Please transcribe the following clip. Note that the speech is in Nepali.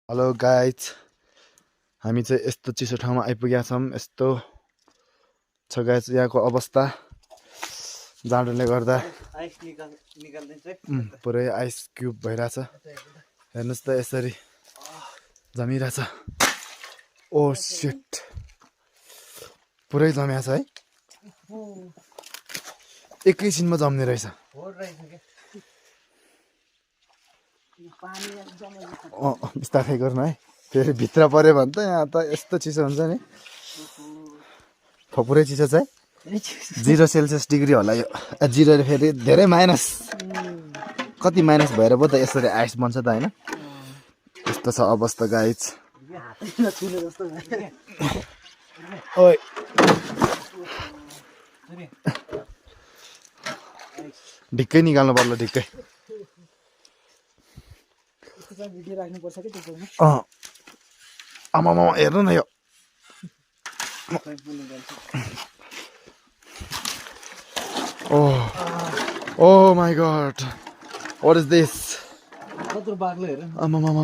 हेलो गाइज, हामी चाहिँ यस्तो चिसो ठाउँमा आइपुगेका छौँ। यस्तो छ गाइज यहाँको अवस्था। जाडोले गर्दा पुरै आइस क्युब भइरहेछ। हेर्नुहोस् त यसरी जमिरहेछ। ओ शिट, पुरै जम्या छ है, एकैछिनमा जम्ने रहेछ। बिस्तारै गर्नु है, फेरि भित्र पऱ्यो भने त यहाँ त यस्तो चिसो हुन्छ नि। पुरै चिसो छ है, 0 सेल्सियस डिग्री होला यो। 0 फेरि धेरै माइनस, कति माइनस भएर पो त यसरी आइस बन्छ त होइन। यस्तो छ अवस्था गाइज। ओइ ढिक्कै निकाल्नु पर्ला, ढिक्कै। आमामा हेर्नु न यो। Oh my god, what is this? आमामा